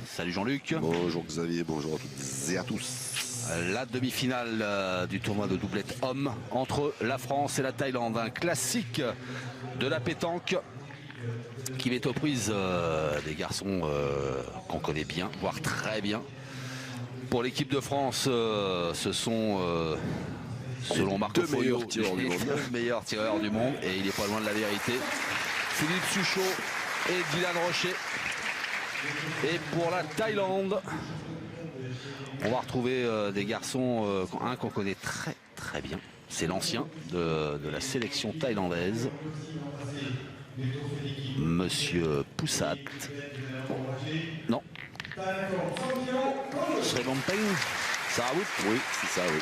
Salut Jean-Luc. Bonjour Xavier, bonjour à toutes et à tous. La demi-finale du tournoi de doublette homme entre la France et la Thaïlande. Un classique de la pétanque qui met aux prises des garçons qu'on connaît bien, voire très bien. Pour l'équipe de France, ce sont, selon Marco Foglio, les deux meilleurs tireurs du monde. Et il n'est pas loin de la vérité. Philippe Suchot et Dylan Rocher. Et pour la Thaïlande, on va retrouver des garçons, un qu'on connaît très bien. C'est l'ancien de la sélection thaïlandaise, Monsieur Poussat. Non. Sremompeng Sarawout. Oui, c'est ça, oui.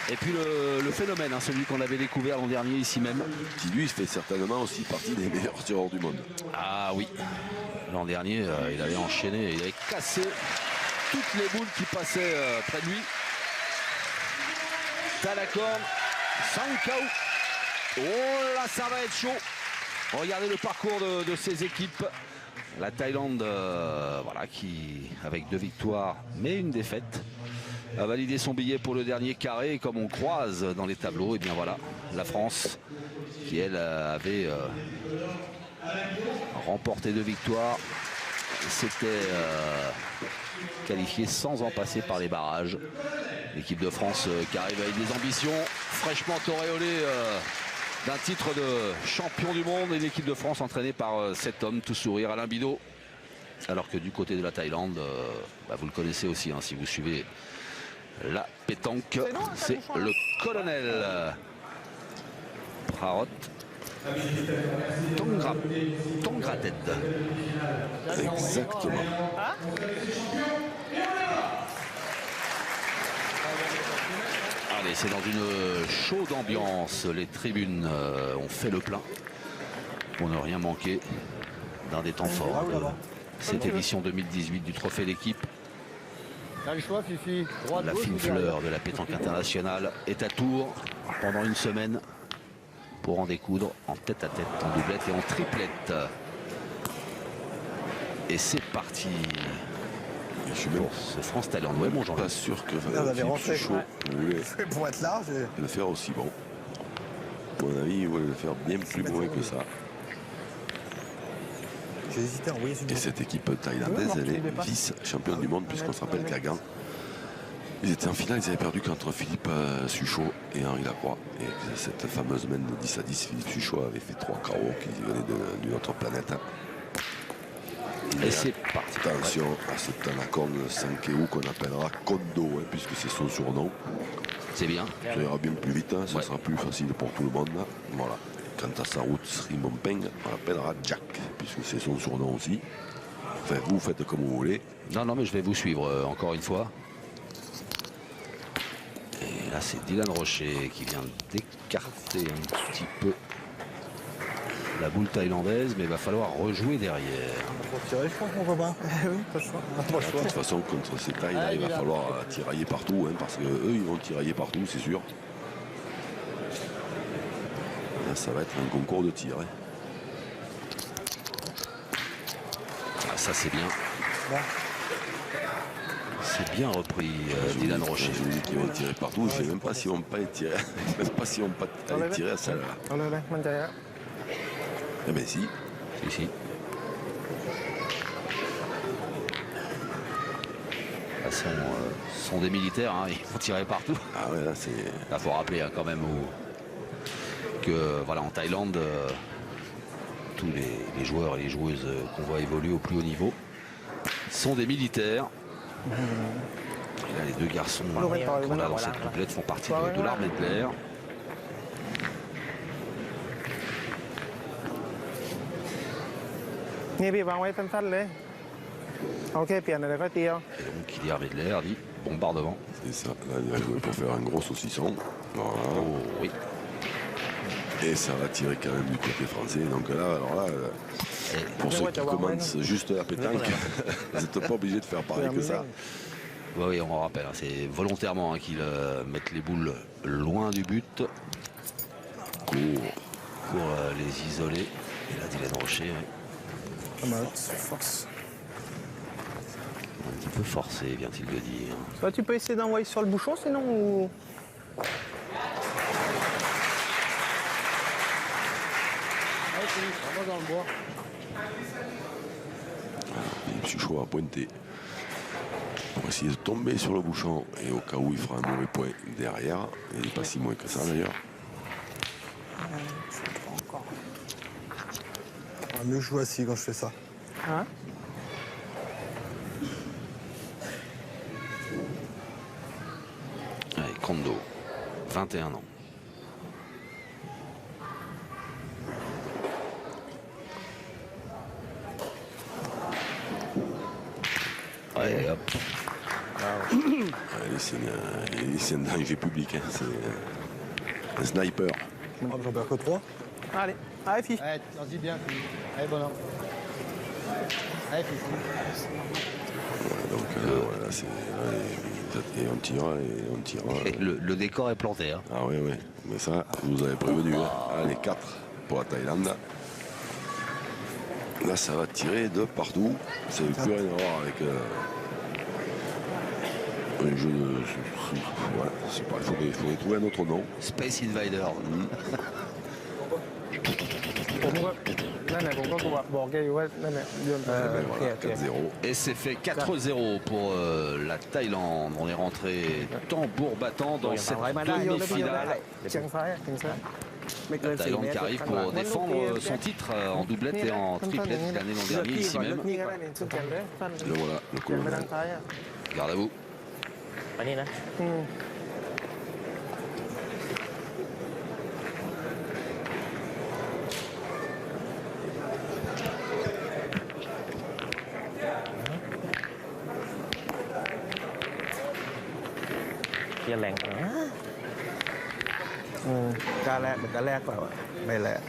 Et puis le phénomène, celui qu'on avait découvert l'an dernier ici même. Qui lui fait certainement aussi partie des meilleurs tireurs du monde. Ah oui. L'an dernier, il avait enchaîné, il avait cassé toutes les boules qui passaient près de lui. T'as la corne, 5 KO. Oh là, ça va être chaud. Regardez le parcours de ces équipes. La Thaïlande, voilà, qui, avec 2 victoires, mais une défaite, a validé son billet pour le dernier carré. Et comme on croise dans les tableaux, et bien voilà, la France, qui elle avait remporté 2 victoires, s'était qualifiée sans en passer par les barrages. L'équipe de France qui arrive avec des ambitions fraîchement auréolées d'un titre de champion du monde, et l'équipe de France entraînée par cet homme tout sourire, Alain Bidot. Alors que du côté de la Thaïlande, vous le connaissez aussi, si vous suivez la pétanque, c'est le colonel Prarot Tongrated. Exactement. Allez, c'est dans une chaude ambiance. Les tribunes ont fait le plein pour ne rien manquer d'un des temps forts de cette édition 2018 du Trophée d'équipe. La fine fleur de la pétanque internationale est à Tours pendant une semaine pour en découdre en tête-à-tête, en doublette et en triplette. Et c'est parti. Je suis même ce France-Thaïlande. Ouais, bon, pas sûr que Philippe Suchot pour être large, le faire aussi bon. À mon avis, il voulait le faire bien plus mauvais que ça. J'ai hésité à envoyer Et cette équipe thaïlandaise, elle est vice-championne du monde, puisqu'on se rappelle qu'à Gand, ils étaient en finale, ils avaient perdu contre Philippe Suchot et Henri Lacroix. Et cette fameuse main de 10 à 10, Philippe Suchot avait fait 3 KO qui venaient d'une autre planète. Et c'est parti. Attention à ce Tanakorn Sankeu qu'on appellera Kondo, puisque c'est son surnom. C'est bien. Ça ira bien plus vite, ça sera plus facile pour tout le monde. Voilà. Quant à sa route Sremompeng, on l'appellera Jack, puisque c'est son surnom aussi. Enfin, vous faites comme vous voulez. Non, mais je vais vous suivre encore une fois. Et là, c'est Dylan Rocher qui vient d'écarter un petit peu la boule thaïlandaise, mais il va falloir rejouer derrière. Pour tirer, je crois qu'on va pas. Oui, pas le choix. De toute façon, contre ces tailles, là, il va falloir tirailler partout, parce qu'eux, ils vont tirailler partout, c'est sûr. Là, ça va être un concours de tir. Ah, ça, c'est bien. C'est bien repris, Dylan Rocher. Je dis qu'ils vont tirer partout, je ne sais même pas s'ils vont pas les tirer. Je ne sais même pas s'ils vont pas aller tirer à celle-là. Eh bien si. Si. Sont des militaires, ils vont tirer partout. Ah ouais, là c'est... Il faut rappeler quand même que voilà, en Thaïlande, tous les joueurs et les joueuses qu'on voit évoluer au plus haut niveau sont des militaires. Et là, les 2 garçons qu'on a dans cette doublette font partie de l'armée de l'air. Et donc, il est armé de l'air, dit bombardement. C'est ça, là il va jouer pour faire un gros saucisson. Voilà. Oh, oui. Et ça va tirer quand même du côté français. Donc là, alors là, pour ceux qui commencent juste la pétanque, vous n'êtes pas obligé de faire pareil que ça. Oui, on rappelle, c'est volontairement qu'ils mettent les boules loin du but pour les isoler. Et là, Dylan Rocher. Force. petit peu forcé, vient-il de dire. Bah, tu peux essayer d'envoyer sur le bouchon sinon ou... Dans le bois. Philippe Suchot a pointé pour essayer de tomber sur le bouchon et au cas où il fera un mauvais point derrière. Il n'est pas si moins que ça d'ailleurs. Je sais pas encore. Mieux jouer assis quand je fais ça. Hein? Allez, Kondo, 21 ans. Allez, hop. C'est un danger public. Hein. C'est un sniper. J'en perds que 3. Allez, allez, fille. Allez, vas-y bien, Philippe. Allez, bonhomme. Allez, Philippe. Donc voilà, c'est. Et on tire, et on tire. Et le décor est planté. Hein. Ah oui, oui. Mais ça, vous vous avez prévenu. Hein. Allez, 4 pour la Thaïlande. Là, ça va tirer de partout. Ça n'a plus rien à voir avec un jeu de. Ouais, c'est pas, il faudrait trouver un autre nom. Space Invader. ผมก็นั่นแหละผมก็บอกแกอยู่ว่านั่นแหละโยน Eh ben โอเค voilà, โอเค 4-0. Et c'est fait 4-0 pour la Thaïlande. On est rentré tambour battant dans cette มาได้โยนได้โยนได้ demi-finale. เชียงซ้ายเชียงซ้ายไม่เกิน La 4 เม Thaïlande ตร qui arrive pour défendre son titre en doublette et en triplette gagné l'an dernier ici เลือก même. นี่ก็ได้นี่ขึ้นกันเลยสั้น Le voilà, le เชียงไปทาง colonel. ซ้ายอ่ะ Garde à vous. อันนี้นะ เกียร์แรงกว่าการแรกเหมือนการแรกเปล่าอ่ะไม่แรก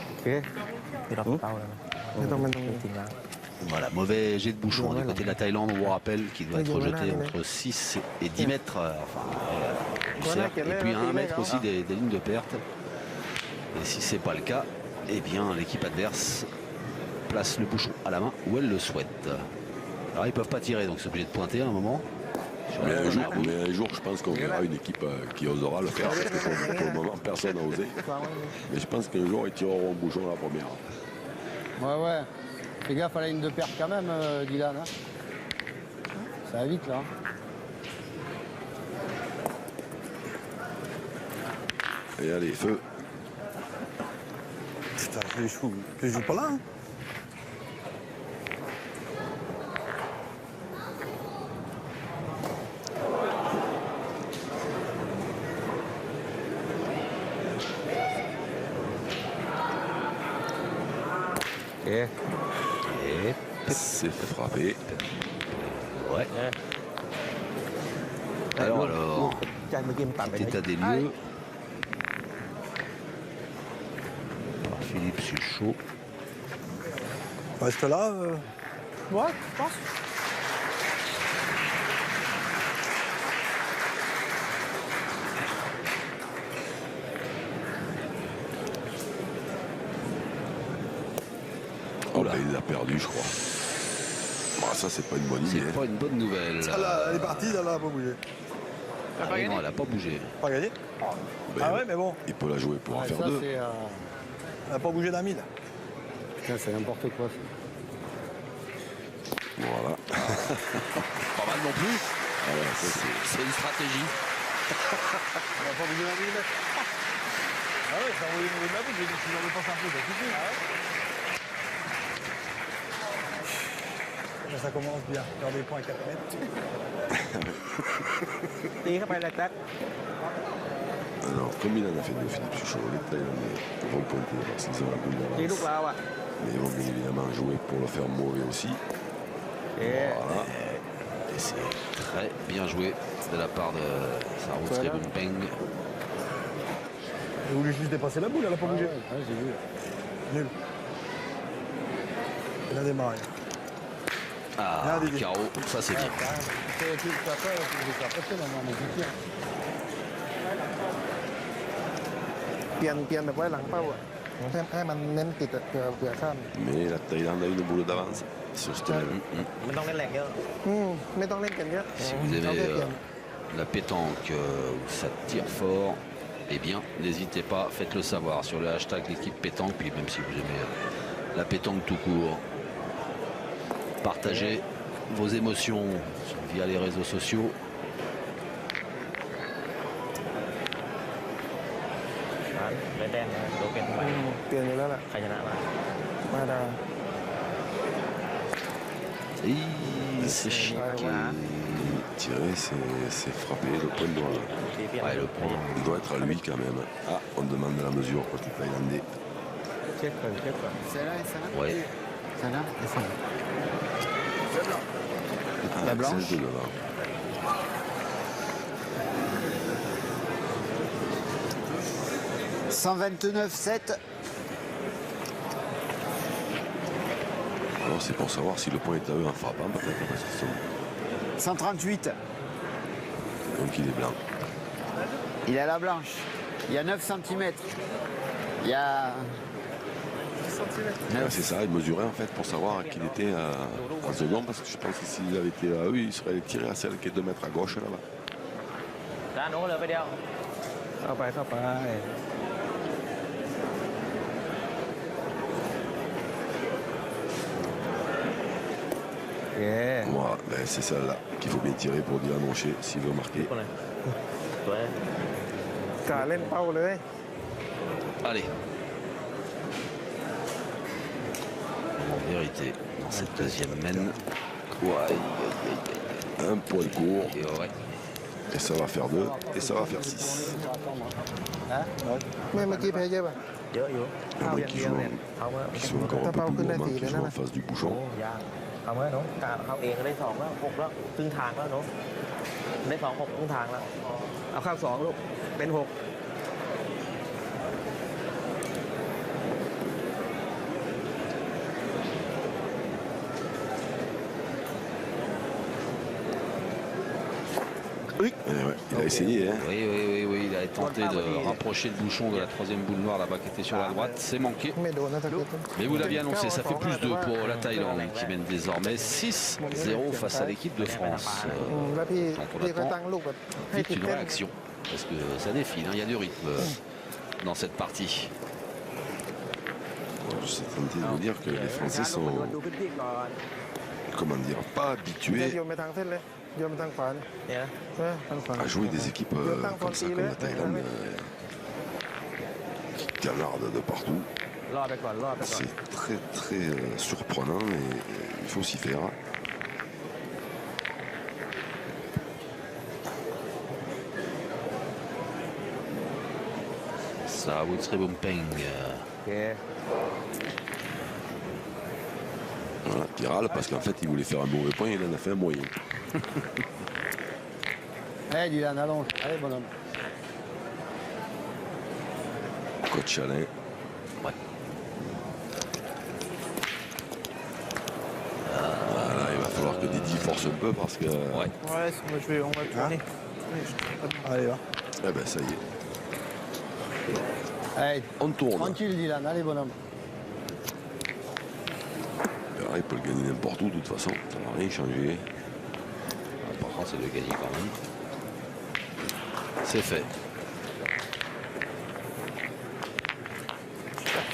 โอเคที่เราเต้าแล้วนะไม่ต้องจริงๆแล้ว Voilà, mauvais jet de bouchon du côté de la Thaïlande. On vous rappelle qu'il doit être rejeté entre 6 et 10 mètres. Enfin, du cercle. Et puis à 1 mètre aussi des lignes de perte. Et si c'est pas le cas, eh bien l'équipe adverse place le bouchon à la main où elle le souhaite. Alors ils peuvent pas tirer, donc c'est obligé de pointer à un moment. Mais un jour, je pense qu'on verra une équipe qui osera le faire. Parce que pour le moment, personne n'a osé. Mais je pense qu'un jour, ils tireront au bouchon la première. Ouais, ouais. Fais gaffe à la ligne de perte quand même, Dylan. Hein. Ça va vite, là. Et allez, feu. Putain, je les joue pas là. Hein. Et C'est frappé. Ouais. Alors, จานเมื่อกี้มันตัดไป petit état des lieux. Par Philippe Suchot. Reste là. Ouais, je pense. Oh là, il l'a perdu, je crois. Bon, ça, c'est pas une bonne idée. C'est pas une bonne nouvelle. Ah là, elle est partie, là, elle a pas bougé. Ah non, elle n'a pas bougé. Pas gagné. Ben, Ah ouais, mais bon, il peut la jouer pour en Ouais, faire ça, deux. c'est. elle a pas bougé d'un 1000. Putain, c'est n'importe quoi. Ça. Voilà. Pas mal non plus. Ah ouais, ça, C'est une stratégie. Elle a pas bougé d'un 1000. Ah ouais, ça a envoyé une de la boucle, j'ai dit que si j'avais pas un peu, ça suffit. Mais ça commence bien, faire des points à 4 mètres. ตีเข้าไปเลยแจ็ค Alors, comme il en a fait de Philippe Suchot, les Thaïlandais vont pointer parce qu'ils ont la boule ตีลูก d'avance. เราอ่ะ Mais ils vont bien évidemment jouer pour le faire mauvais aussi. เอ๊ะ Voilà. Et c'est très bien joué de la part de Sarwut Sribumpeng. Elle voulait juste dépasser la boule, elle a pas bougé. Ouais, j'ai vu. Nul. Elle a démarré. Ah, Bien, Didier. carreau, ça c'est bien. Tu t'appelles, tu t'es approché maintenant, mais tu tires. เปลี่ยนแบบไว้หลังเป้าอ่ะให้มันเน้นติดเผื่อข้าม Mais la Thaïlande a une boule d'avance. sur ce domaine. ไม่ต้องเล่นแรงเยอะ ไม่ต้องเล่นกันเยอะ Si vous aimez เอาแค่เปลี่ยน la pétanque où ça tire fort, eh bien, n'hésitez pas, faites-le savoir sur le hashtag l'équipe pétanque, puis même si vous aimez la pétanque tout court, partagez vos émotions via les réseaux sociaux. เล่นแดงนะโดนเปลี่ยนทำไม เปลี่ยนอยู่แล้วแหละ ใครชนะมา มาดา C'est chiqué. Tirer, c'est frapper, le point doit, ตีเปลี่ยน Ouais, le point. il doit être à lui quand même. Ah, on demande la mesure côté thaïlandais. เช็คก่อนเช็คก่อน Ouais. Ah, Axel de devant. « 129,7. Alors c'est pour savoir si le point est à eux en frappant, peut-être parce qu'ils sont. 138. Donc il est blanc. Il est à la blanche. Il y a 9 cm. Il y a... Ouais, c'est ça, il mesurait en fait pour savoir qu'il était en second, parce que je pense que s'il avait été à eux, il serait allé tirer à celle qui est 2 mètres à gauche là-bas. ด้านโน้นเลยไปเดียว เข้าไปเข้าไป โอเค Voilà, ben, c'est celle-là qu'il faut bien tirer pour Dylan Rocher s'il veut marquer. คนเลยสวย กาเล่นเป้าเลย Allez. En vérité, dans cette deuxième mène. Ouais, Un poil court, et ouais. et ça va faire 2, et ça va faire 6. ไม่เมื่อกี้แพ้เยอะป่ะ เยอะอยู่ Il y en a qui jouent, เขาเมื่อ qui sont encore un peu plus gourmands, qui jouent en face du โอ้ bouchon. ยากเขาเมื่อเนาะการเขาเองก็ได้2แล้ว6แล้วครึ่งทางแล้วเนาะได้2 6ครึ่งทางแล้ว เอาเข้า2ลูกเป็น6 Ouais, il a essayé, hein. Oui, il a tenté de rapprocher le bouchon de la troisième boule noire là-bas qui était sur la droite. C'est manqué. ไม่โดนนะตะกี้ Mais vous l'aviez annoncé, ça fait plus 2 pour la Thaïlande qui mène désormais 6-0 face à l'équipe de France. แล้วพี่ก็ตั้งลูกแบบให้ Vite ติด une เต้น réaction parce que ça défile, hein, il y a du rythme dans cette partie. Je suis tenté de vous dire que les Français sont, ดูพื้นที่ก่อน comment dire, pas จะ habitués โยนไปทางเส้นเลยโยนไปทางขวาเนี่ย เนี่ยนะ ทางขวา à jouer des équipes comme ça, comme la Thaïlande, qui canardent de partout. รอดไปก่อนรอดไปก่อน C'est très très surprenant et il faut s'y faire. Ça, Woodsrey Bumpeng. โอเค Voilà, qui râle parce qu'en fait il voulait faire un mauvais point et il en a fait un moyen. Allez, Dylan, allons. Allez, bonhomme. Coach Alain. Ouais. Voilà, il va falloir que Didi force un peu parce que. Ouais. Ouais, on va tourner. Allez, va. Eh ben ça y est, Allez, on tourne. tranquille, Dylan. Allez, bonhomme. Alors, il peut le gagner n'importe où de toute façon, ça n'a rien changé. L'important c'est de gagner quand même. C'est fait.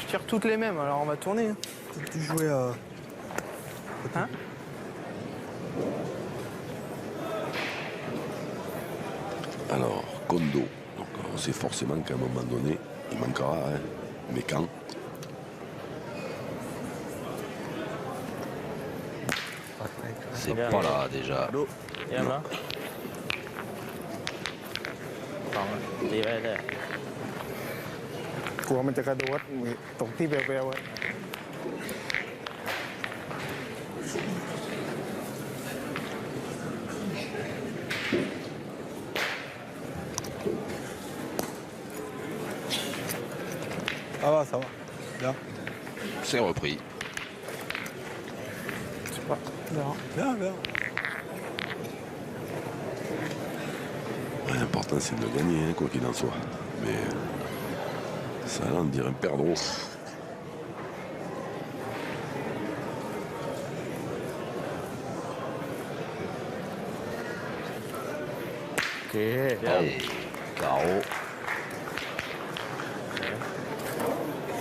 Je tire toutes les mêmes, alors on va tourner. Tu jouais à. Hein? Alors, Kondo. Donc, on sait forcément qu'à un moment donné, il manquera, hein. Mais quand? C'est pas là déjà. ดูเยี่ยมเนาะสองตีไปเลย กลัวมันจะกระโดดตกที่เบลๆไว้ Ça va. Bien. C'est repris. Bien, bien. Ouais, l'important c'est de le gagner, hein, quoi qu'il en soit. Mais ça là, on dirait un perdreau. เค Et carreau.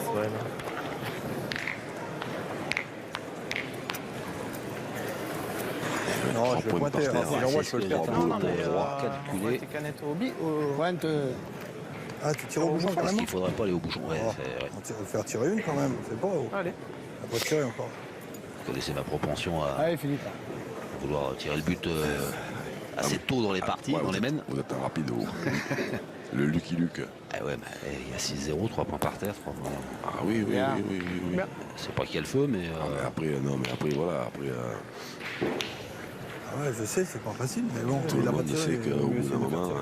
สวยนะ Non, je vais Trois points pointer. par terre. Si j'envoie, je peux le perdre. Non, hein. mais calculé. Tes canettes au bi Pointe, Ah, tu tires au bouchon Parce carrément. qu'il faudrait pas aller au bouchon. Ouais, Oh. c'est vrai. On va faire tirer une quand même, c'est pas. Allez. On va pas tirer encore. Vous connaissez ma propension à allez Philippe. vouloir tirer le but assez tôt dans les parties, Ouais, dans les mènes. Vous êtes un rapide. Le Lucky Luke. Ah ouais, mais il y a 6-0, 3 points par terre. 3 points. Ah oui, oui, Bien. oui, oui, oui, oui. C'est pas qu'il y a le feu, mais Ah, mais après, non, mais après, voilà, après, Ah ouais, je sais, c'est pas facile, mais bon, tout il le a pas monde tiré. sait il qu'au vaut mieux bout d'un essayer de faire moment, tirer.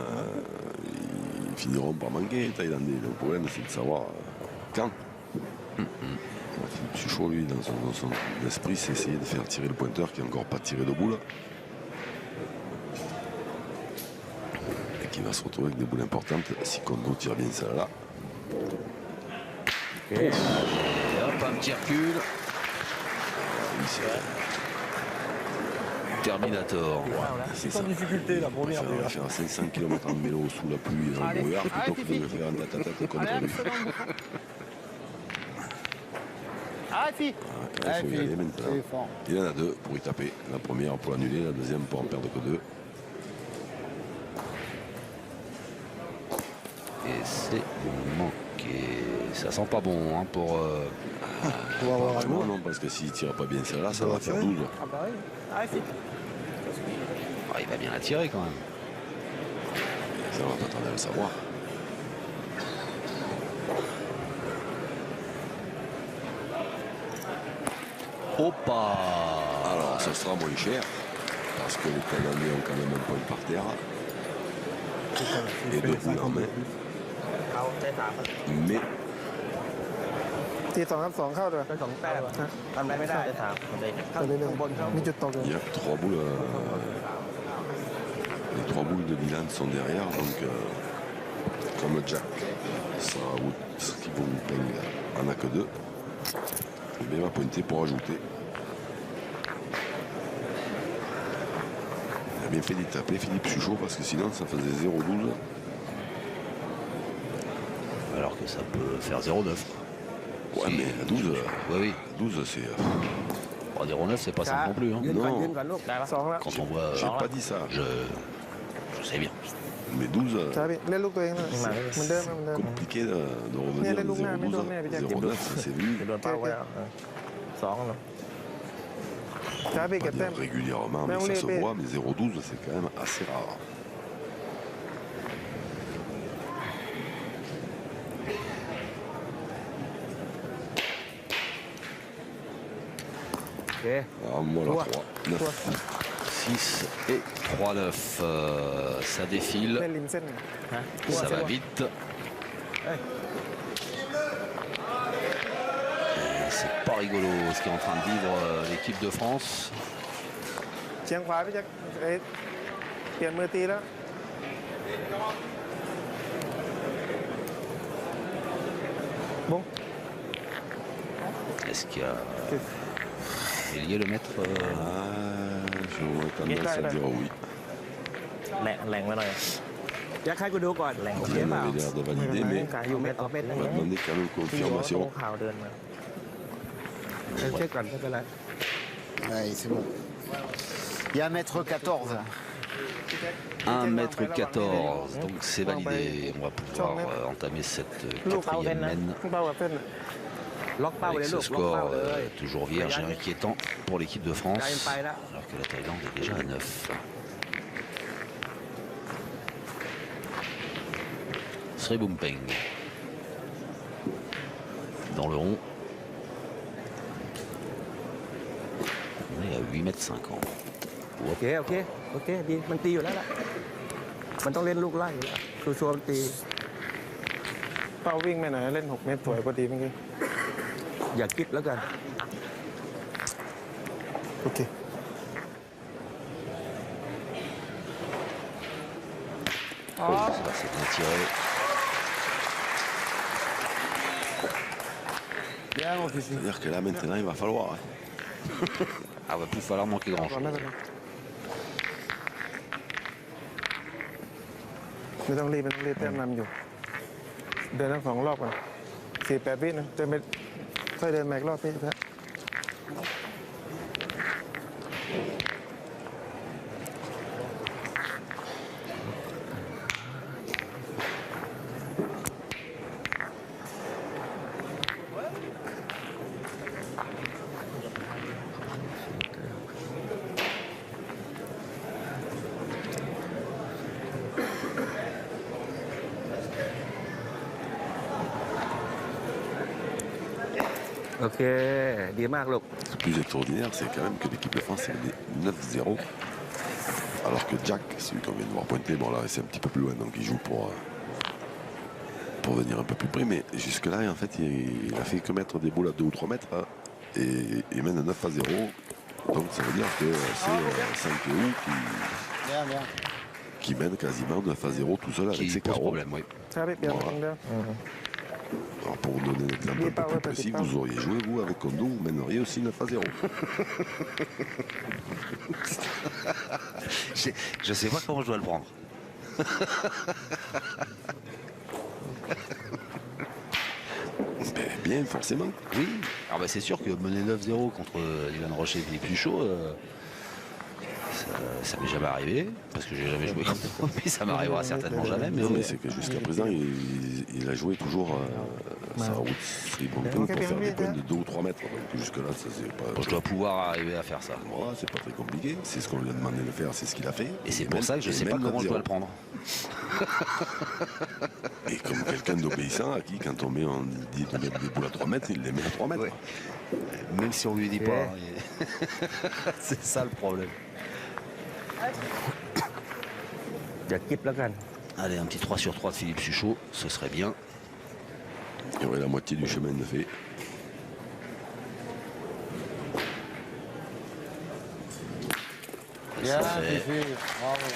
ils finiront par manquer, les Thaïlandais. Le problème, c'est de savoir quand. Philippe Suchot, lui, dans son esprit, c'est essayer de faire tirer le pointeur qui n'est encore pas tiré de boule. Et qui va se retrouver avec des boules importantes si Kondo tire bien celle-là. et hop, un petit recul. Lui, c'est- Terminator. C'est C'est en ça. difficulté la On va première faire, on va déjà. faire 500 km en vélo sous la pluie dans le brouillard plutôt que de faire un tête-à-tête contre lui. Arrête, fille. Il Allez faut y aller Philippe, maintenant. c'est fort. Il y en a deux pour y taper. La première pour annuler, la deuxième pour en perdre que deux. Et c'est manqué. Ça sent pas bon hein, pour. On va avoir un Vraiment goût. non, parce que s'il ne tire pas bien celle-là, ça Ça va va faire tirer. 12. Ah bah oui. Arrête, fille. Ah, il va bien la tirer quand même. Ça, on va pas tarder à le savoir. Opa. Alors, ça sera moins cher, parce que les Thaïlandais ont quand même un point par terre. Et deux boules en main. เอาได้3 Mais ทีสองครับสองเข้าด้วย ได้2แต้มทำได้ไม่ได้ได้3คนได้ เข้าเรื่อยๆมีจุดตกเลย il y a trois boules. Les trois boules de Dylan sont derrière, donc comme Jack sera ce qui vaut une peine, en a que deux. Et bien, il va pointer pour ajouter. Il a bien fait d'y taper Philippe Suchot parce que sinon ça faisait 0-12. Alors que ça peut faire 0,9. Ouais, mais à 12, Oui, oui. 12 c'est. Bon, 0,9, c'est pas simple non plus. Hein. ยืนก่อน Non. ยืนก่อนลูก ได้ปะ สองแล้ว Quand on voit. J'ai pas dit ça. Je sais bien. Mais 12, ใช่พี่เล่นลูกตัวเองนะเหมือนเดิมเหมือนเดิม compliqué de revenir Mais de les loups, mais 0-12. non, mais avec un 0-9, ça c'est vu. จะโดนเป้าไว้แล้ว2เนาะ ใช่พี่ Pas เก็บแต้ม dire régulièrement, mais Mais on ça les se paie. voit. Mais 0-12, c'est quand même assez rare. Ok. Alors, voilà, Toi. 3, 9. 6 et 3, 9. Ça défile. เล่นริมเส้น Ça va vite. Et c'est pas rigolo ce qu'est en train de vivre l'équipe de France. เชียงขวาพี่แจ็คเอ้ยเปลี่ยนมือตีแล้ว Bon. Est-ce qu'il y a. Il y a le maître. J'aurais tendance à dire oui. แรงมาหน่อย อยากให้กูดูก่อน แรงโอเค Rien เปล่า n'avait l'air de valider, mais กายอยู่เม็ดออฟเม็ด on va demander quand même ที่อยู่ว่าตรง confirmation. ข่าวเดินมา เช็คก่อนไม่เป็นไร Ouais, c'est bon. Il y a 1m14 là. 1m14, donc c'est validé. On va pouvoir entamer cette ลูกเป้าเส้น quatrième นะ mène เป้ากับเส้น ล็อกเป้าเล avec ยลู ce กล็อก score เป้าเลย toujours vierge et inquiétant pour l'équipe de กาย France, ไปแล้ว alors que la Thaïlande est déjà à 9. Sri Bumpeng dans le rond. On est à 8m50. โอเคโอเคโอเคดีมันตีอยู่แล้วล่ะมันต้องเล่นลูกไล่อยู่แล้วชัวร์ๆมันตี เป้าวิ่งไปไหนเล่น6 เมตรสวยพอดีเมื่อกี้ อย่าคิดแล้วกัน โอเค Ça c'est bien tiré. Bien mon fils. C'est-à-dire que là, maintenant, il va falloir. Hein. Ah, va plus falloir manquer grand ก่อน chose. ไม่เป็นไร ไม่ต้องรีบแต้มนำอยู่ เดินทั้ง2 รอบก่อน48 วินะจะไปค่อยเดินมาอีกรอบพี่แพ้ โอเคดีมากลูก Ce plus extraordinaire, c'est quand même que l'équipe de France est menée 9-0. Alors que Jack, celui qu'on vient de voir pointer, bon là c'est un petit peu plus loin, donc il joue pour venir un peu plus près. Mais jusque-là, en fait, il a fait que mettre des boules à 2 ou 3 mètres. Hein, et il mène 9-0. Donc ça veut dire que c'est Saint-Théo qui mène quasiment 9-0 tout seul avec Qui ses pose carreaux. problème, oui. ครับพี่เปลี่ยน Voilà. คนเดียว Alors pour vous donner un exemple un peu plus précis, vous auriez joué, vous, avec Kondo, vous mèneriez aussi 9-0. Je sais pas comment je dois le prendre. Ben, bien, forcément. Oui, alors bah, c'est sûr que mener 9-0 contre Dylan Rocher et Philippe Suchot, ça m'est jamais arrivé, parce que j'ai jamais joué contre eux, mais ça m'arrivera certainement jamais. Mais Non, mais c'est que jusqu'à présent, il a joué toujours sa route pour faire des points de 2 ou 3 mètres. Donc jusque-là, ça c'est pas. bon, je dois pouvoir arriver à faire ça. Voilà, c'est pas très compliqué. C'est ce qu'on lui a demandé de faire, c'est ce qu'il a fait. Et c'est pour ça que je sais pas comment je dois le prendre. Et comme quelqu'un d'obéissant à qui, quand on dit de mettre des boules à 3 mètres, il les met à 3 mètres. Ouais. Même si on lui dit pas. C'est ça le problème. อย่าคิดแล้วกัน Allez, un petit 3 sur 3 de Philippe Suchot, ce serait bien. Et ouais, la moitié du chemin de fait. Et Bien, ça fait- Fifi, bravo.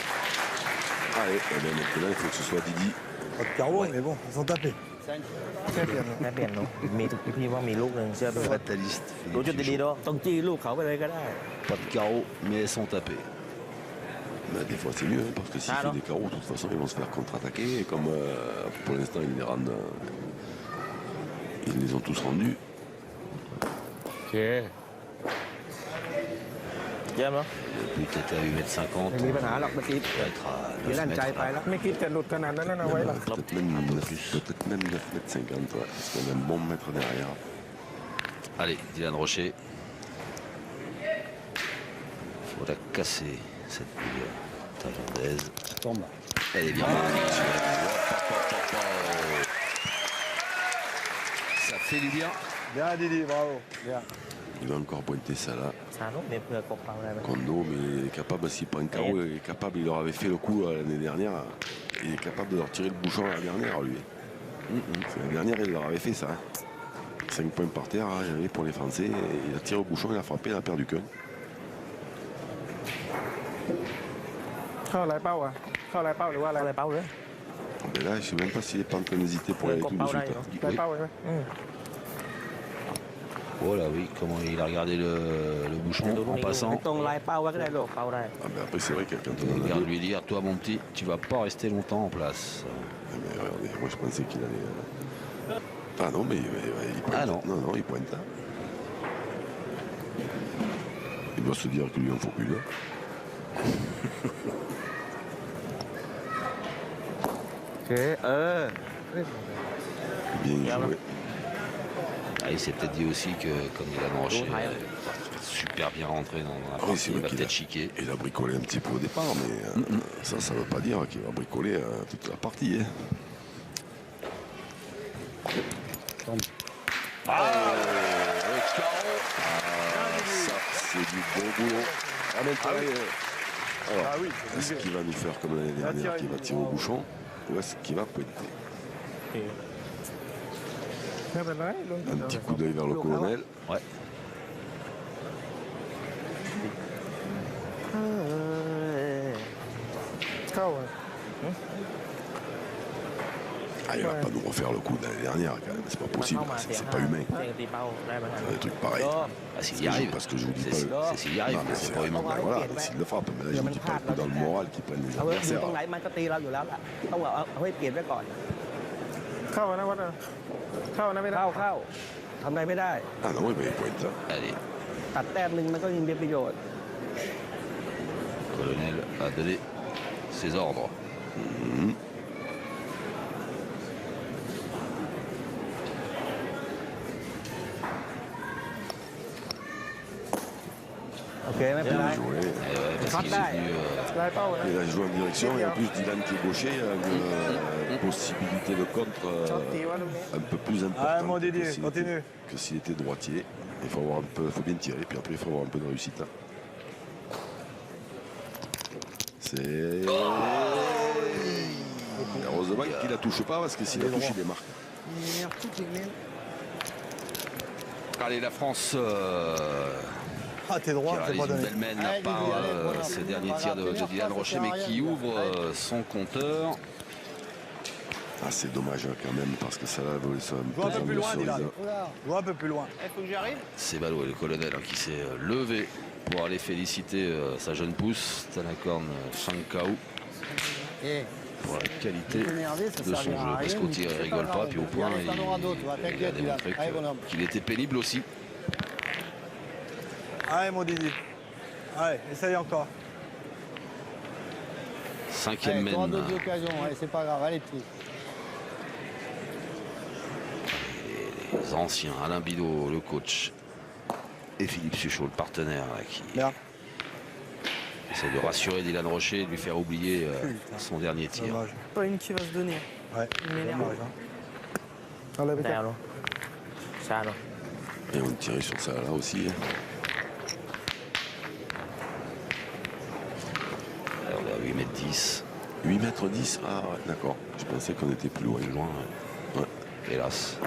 Allez, et bien maintenant, il faut que ce soit Didi. Pas de carreau, mais bon, ils sont tapés. แค่เปลี่ยน แค่เปลี่ยนเนาะมีพี่ว่ามีลูกหนึ่งเชื่อพี่ว่า Fataliste. รู้ Philippe จุดดีๆ Suchot. เนาะต้องจี้ลูกเขาไปเลยก็ได้ Pas de carreau, mais elles sont tapées. Ben, des fois, c'est mieux, hein, parce que s'il Ah, fait non. des carreaux, de toute façon, ils vont se faire contre-attaquer. Et comme pour l'instant, ils les rendent. Ils les ont tous rendus. โอเค เยี่ยมเนาะ Le but était à 8,50 m. ไม่มีปัญหาหรอกเมื่อกี้ Il va être à พี่ 9 ลั่นใจ mètres. ไปแล้ว ไม่คิดจะหลุดขนาดนั้นนะไว้หรอก Peut-être même 9,50 m, ouais, parce qu'on a un bon mètre derrière. Allez, Dylan Rocher. Il faut la casser, cette boule thaïlandaise. Tombe. Elle est bien partie. Ça fait du bien. Bien, Didi, bravo. Bien. Il va encore pointer ça là. ชาโน่เนี่ยเพื่อกบเขาได้ไหม Kondo, mais il est capable, s'il prend un carreau, il est capable, il leur avait fait le coup l'année dernière. Il est capable de leur tirer le bouchon à la dernière, lui. La dernière, il leur avait fait ça. 5 points par terre, il y avait pour les Français. Il a tiré au bouchon, il a frappé, il a perdu qu'un. เข้าอะไรเป้าอ่ะ เข้าอะไรเป้าหรือว่าอะไร อะไรเป้าเลย Mais là, je ne sais même pas s'il est pas en train d'hésiter pour aller tout de suite. hein. อะไรเป้าใช่ไหม Voilà, oui, comment il a regardé le bouchon ดูลูก en นี้ passant. ตรงลายเป้าไว้ก็ได้ลูกเป้าได้ Ah, mais après, c'est vrai que quand on Il en a regarde deux, lui dire, toi mon petit, tu vas pas rester longtemps en place. ah, mais regardez, moi je pensais qu'il allait. Ah non, mais il pointe. Ah non. Non, il pointe là. Il doit se dire qu'il lui en faut une. โอเค เออ Bien joué. Ah, il s'est peut-être dit aussi que comme Dylan Rocher Ouais. super bien rentré dans la Ah oui, partie, c'est il vrai va qu'il peut-être chiquer. il a bricolé un petit peu au départ, mais ça ne veut pas dire qu'il va bricoler toute la partie. Hein. Ça, c'est du bon boulot. Ah, maintenant, alors, Ah oui, est-ce qu'il va nous faire comme l'année dernière, qu'il va tirer au bouchon, ou est-ce qu'il va pointer? ไม่เป็นไรลุง Un petit coup d'œil vers le colonel. Ouais. เข้าอ่ะ Ah, il va pas nous refaire le coup de l'année dernière, quand même. C'est pas possible. C'est pas humain. เด้งตีเป้าได้ไหมครับ Des trucs pareils. Ah, s'il y arrive. Parce que je vous dis C'est pas. s'il y arrive, Non, mais c'est pas humain. Ben voilà, s'il le frappe. Mais là, je vous dis pas le coup dans le moral qui prennent les เอาไว้อยู่ adversaires. ตรงไหนมันก็ตีเราอยู่แล้วล่ะต้องเอาให้เปลี่ยนไว้ก่อน เข้านะวัดนะเข้านะไม่ได้ เข้าทำอะไรไม่ได้ Ah non, oui, mais il pointe ça. Allez, ตัดแต้มหนึ่งมันก็ยังมีประโยชน์ colonel a donné ses ordres. Ok, même Bien là. joué. Eh ouais, parce qu'il est Contact. venu, ได้เป้านะ Il a joué en direction et en plus Dylan qui est gaucher a une possibilité de contre ชอบตีว่าลูกนี้ un peu plus Ah, importante mon Didier, que s'il continue. était- que s'il était droitier. Il faut avoir un peu, faut bien tirer, puis après il faut avoir un peu de réussite. Hein. C'est heureusement qu'il la touche pas parce que s'il la touche il est marqué. Allez, la France Ah, t'es qui droit, c'est réalise pas une donné. belle mène Allez, par Didier, allez, bonhomme. ces derniers tirs de Dylan Rocher, mais qui ouvre son compteur. Ah c'est dommage hein, quand même parce que ça là ça Joue un peu plus loin, Dylan. Oula. Joue un peu plus loin. Il faut que j'arrive. C'est Ballot et le colonel hein, qui s'est levé pour aller féliciter sa jeune pousse, Tanakorn Shankau, Eh, pour la qualité énervé, ça de son servira jeu. à Parce rien, qu'au mais tir, il c'est rigole pas pas, grave. puis au point, Il y en aura d'autres, il a t'inquiète, Dylan. démontré Allez, bonhomme. qu'il était pénible aussi. Allez, mon Didier. Allez, essaye encore. Cinquième Allez, t'auras mène. d'autres occasions, allez, c'est pas grave, allez, petit. Les anciens, Alain Bidot, le coach, et Philippe Suchot, le partenaire, là, qui Merde. essaie de rassurer Dylan Rocher et de lui faire oublier son dernier tir. Dommage. pas une qui va se donner Ouais, Il m'énerve. dommage. Hein. เอาเลยไป แน จ้ะ วเนาะชาเนาะ Et on tirait sur ça là aussi. Hein. Alors, on est à 8 mètres 10, 8 mètres 10, ah ouais, d'accord. Je pensais qu'on était plus loin. plus loin, Ouais. hélas.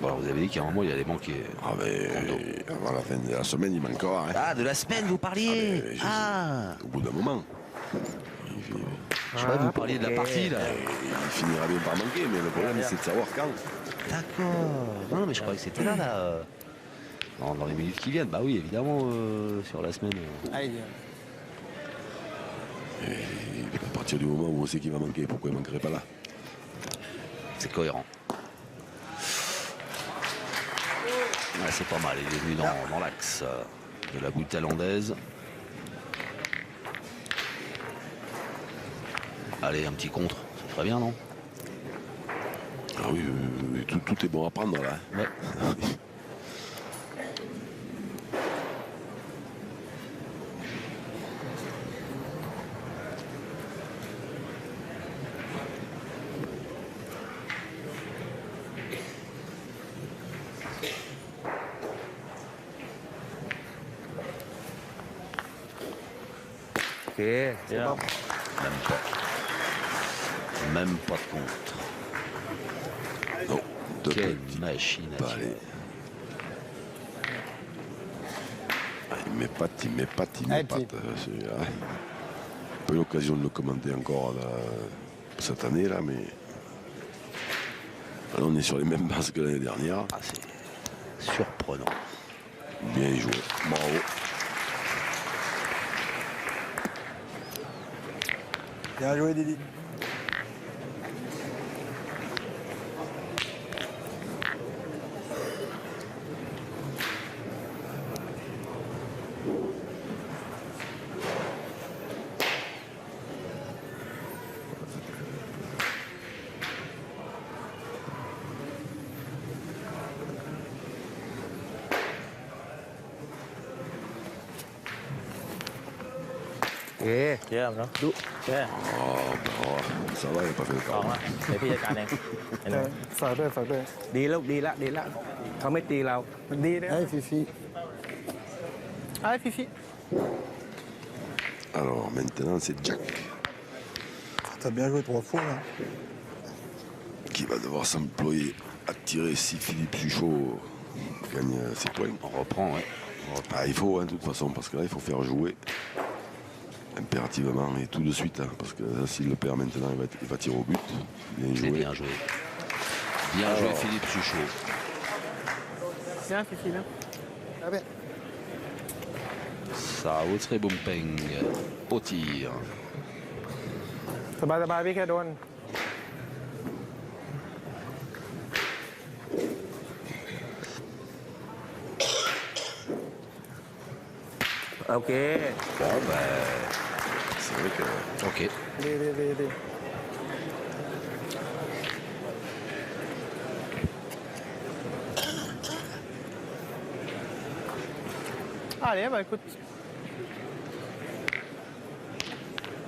Bon, alors, vous avez dit qu'à un moment il allait manquer. Ah mais avant la fin de la semaine il manquera. Hein. Ah, de la semaine vous parliez. mais je- Au bout d'un moment. Je croyais que vous parliez de la partie là. Il finira bien par manquer, mais le problème c'est de savoir quand. D'accord. Non, mais je croyais que c'était là, dans les minutes qui viennent. Bah oui, évidemment, sur la semaine. Allez, Dylan. Et à partir du moment où on sait qu'il va manquer, pourquoi il ne manquerait pas là? C'est cohérent. Ouais, c'est pas mal, il est venu dans l'axe de la boutte thaïlandaise. Allez, un petit contre, c'est très bien, non? Ah oui, tout est bon à prendre là. Ouais. Ok, c'est bon. Même pas de contre. Non, deux Quelle petits machine à pas tirer. aller. Ah, il met patte, il met patte, il Ah, met patte. J'ai pas eu l'occasion de le commenter encore là, cette année là, mais là, on est sur les mêmes bases que l'année dernière. Ah, c'est surprenant. Bien joué, bravo. Bien joué, Didi. Ok, เยี่ยมเนาะดุโอเค Oh, bah, ça va, il n'a pas fait le สอง temps. ละเดี๋ยวพี่จัดการเองเห็นไหม ฝากด้วยฝากด้วย ดีแล้วดีละดีละเขาไม่ตีเรา มันดีเลย Allez, Fifi. Allez, Fifi. Alors maintenant c'est Jack T'as bien joué 3 fois, là. qui va devoir s'employer à tirer si Philippe Suchot gagne ses points. On reprend, ouais. Ah, il faut, hein, de toute façon, parce que là, il faut faire jouer Impérativement et tout de suite, hein, parce que s'il le perd maintenant, il va tirer au but. Bien joué. Bien joué. Bien joué Philippe Suchot. Bien, Fifi, bien. Ah ben. Sao Bumpeng au tir. สบายๆพี่แค่โดน Ok. Bon ben, C'est vrai que โอเค ดี Allez, bah écoute.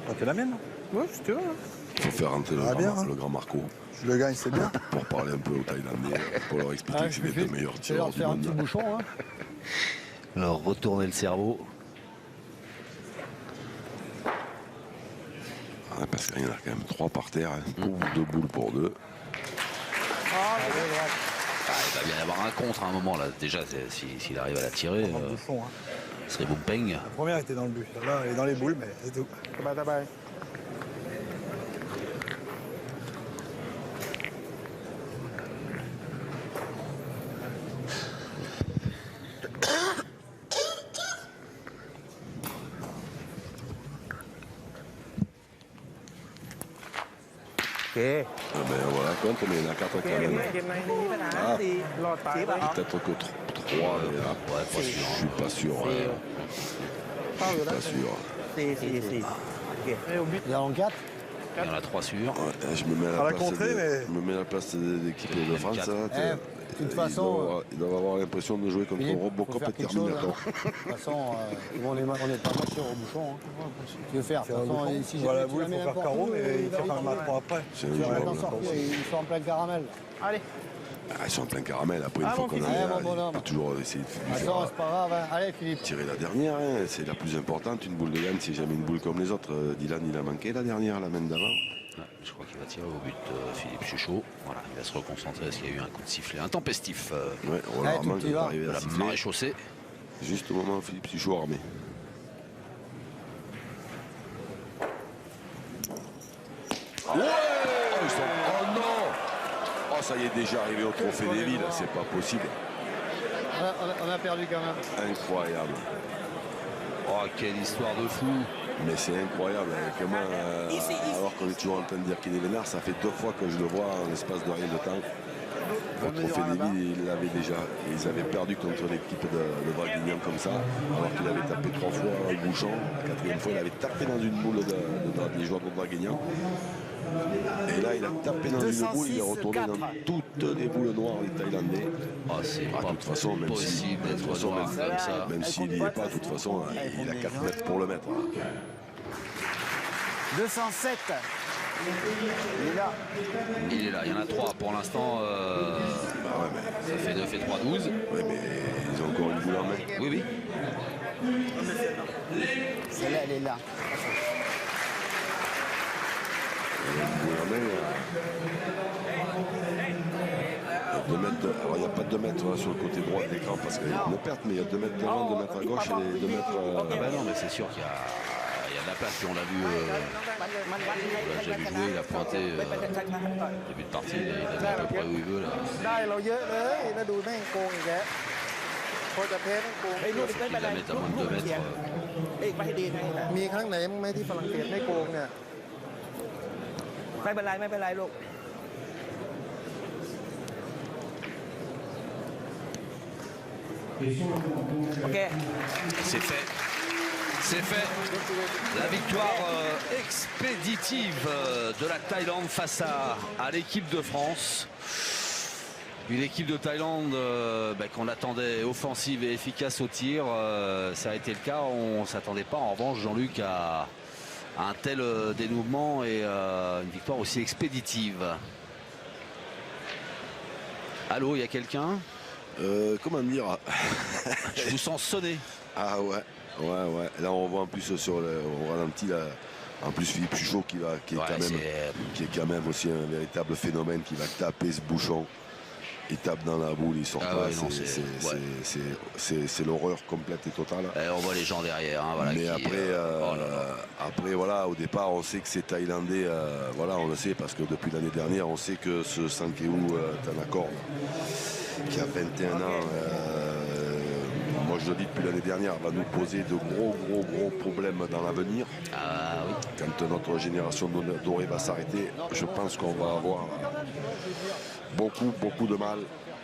Ah, t'es la mienne, Ouais, si tu veux. Hein. il faut faire rentrer Ah, bien, hein. le grand Marco Je le gagne, c'est bien. pour parler un peu aux Thaïlandais, pour leur expliquer que c'est les deux meilleurs C'est leur tireurs du faire un petit monde. bouchon. Hein. Alors retourner le cerveau. Ouais, parce qu'il y en a quand même 3 par terre, hein. 2 boules pour 2. Ah, il va bien y avoir un contre à un moment là. Déjà, s'il arrive à la tirer, Dans le bouchon, hein. ce serait Bumpeng. La première était dans le but. Là, elle est dans les boules, mais c'est tout. สบาย Ok. Ah ben voilà, compte, mais il y en a 4 quand ๆเกม même. ในนี้มีปัญหาสี่รอดตายไป Peut-être que 3, mais là, Ouais, pas je sûr. suis pas sûr. Ouais, เข้าอยู่แล้ว pas sûr. 4. Ok. ไม่เอาบิด Il y en a 4. Il y en a 3 sûrs. Ouais, je me mets à À la la place, contrée, mais- je me mets à la place de l'équipe de France. quatre. Là, De toute façon, ils doivent avoir l'impression de jouer contre Philippe, Robocop faut faire et quelque chose, Terminator. hein. De toute façon, on n'est pas matchés au bouchon. Hein. Tu veux faire. De C'est toute un façon, bouchon. si Voilà, tu vous, la il mets faut faire n'importe carreau, où, mais il va faut faire un trouver. match pour après. C'est Tu vas injouable. t'en sortir, ils sont en plein caramel. Allez. Ah, ils sont en plein caramel. Après, une Ah, fois mon qu'on fils. en est Ah, là, mon bonhomme. il peut toujours essayer de Attends, c'est pas grave. Hein. Allez, Philippe. tirer la dernière. Hein. C'est la plus importante. Une boule de gagne, c'est jamais une boule comme les autres. Dylan, il a manqué la dernière, la main d'avant. Ouais, je crois qu'il va tirer au but Philippe Suchot. Voilà, il va se reconcentrer parce qu'il y a eu un coup de sifflet intempestif Ouais, Allez, Roland tout Armand petit qui est va. arrivé de à la siffler. marée chaussée. Juste au moment où Philippe Suchot armé. Ouais, oh non. Oh, ça y est, déjà arrivé au Trophée des Villes. C'est pas possible. On a perdu quand même. Incroyable. Oh, quelle histoire de fou. Mais c'est incroyable. Hein. Comment, alors qu'on est toujours en train de dire qu'il est vénard, ça fait 2 fois que je le vois en l'espace de rien de temps. Au Trophée des Villes, il l'avait déjà. Ils avaient perdu contre l'équipe de Draguignan comme ça, alors qu'il avait tapé 3 fois au bouchon. La 4e fois, il avait tapé dans une boule des joueurs de Draguignan. Et là, il a tapé dans une boule, il est retourné dans toutes les boules noires des Thaïlandais. Oh, c'est Ah, pas de toute façon, même si, possible de toute d'être façon, noir comme ça. même s'il n'y est pas, de toute façon, il a 4 mètres pour le mettre. 207. Il est là. Il est là, il y en a 3 pour l'instant. Bah ouais, mais, Ça fait 2 fait 3, 12. ouais, mais ils ont encore une boule en main. Oui, oui. Celle-là, elle est là. Ils ont une boule en main. Alors il n'y a pas 2 mètres sur le côté droit de l'écran parce qu'il y a une perte, mais il y a 2 mètres devant, 2 mètres à gauche et 2 mètres. Ah bah non, mais c'est sûr qu'il y a de la place. Puis on l'a vu, on l'a déjà vu jouer, il a pointé début de partie, il a mis à peu près où il veut là. ได้เราเยอะเลยแล้วดูแม่งโกงอีกแล้วพอจะแพ้แม่งโกง Il faut qu'il la mette à moins de 2 mètres. เอ้ยไม่ให้ดีนะ มีครั้งไหนมั้งไหมที่ฝรั่งเศสไม่โกงเนี่ย ไม่เป็นไรไม่เป็นไรลูก โอเค C'est fait. C'est fait. La victoire expéditive de la Thaïlande face à l'équipe de France. Une équipe de Thaïlande qu'on attendait offensive et efficace au tir. Ça a été le cas. On ne s'attendait pas en revanche, Jean-Luc, à un tel dénouement et une victoire aussi expéditive. Allô, il y a quelqu'un? Comment dire? Je vous sens sonner. Ah ouais, ouais. Là on voit en plus sur le on ralentit là. En plus Philippe Suchot qui est quand même aussi un véritable phénomène qui va taper ce bouchon. Ils tapent dans la boule, ils sortent Ah pas. ouais, non, c'est l'horreur complète et totale. Et on voit les gens derrière. Hein, voilà, mais qui, après, voilà, au départ, on sait que c'est Thaïlandais. Voilà, on le sait parce que depuis l'année dernière, on sait que ce Sankeu Thanakorn, qui a 21 ans, moi je le dis depuis l'année dernière, va nous poser de gros problèmes dans l'avenir. Ah oui. Quand notre génération dorée va s'arrêter, je pense qu'on va avoir beaucoup de mal.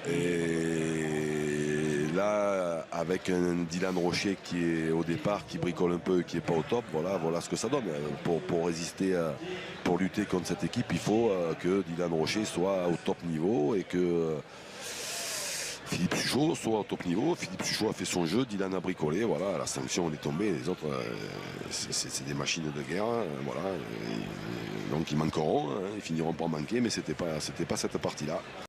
Et là, avec un Dylan Rocher qui est au départ, qui bricole un peu, qui n'est pas au top, voilà ce que ça donne. Pour résister, pour lutter contre cette équipe, il faut que Dylan Rocher soit au top niveau et que Philippe Suchot soit au top niveau. Philippe Suchot a fait son jeu, Dylan a bricolé, voilà, la sanction on est tombé, les autres c'est des machines de guerre, voilà. Donc ils manqueront, ils finiront par manquer, mais c'était pas cette partie-là.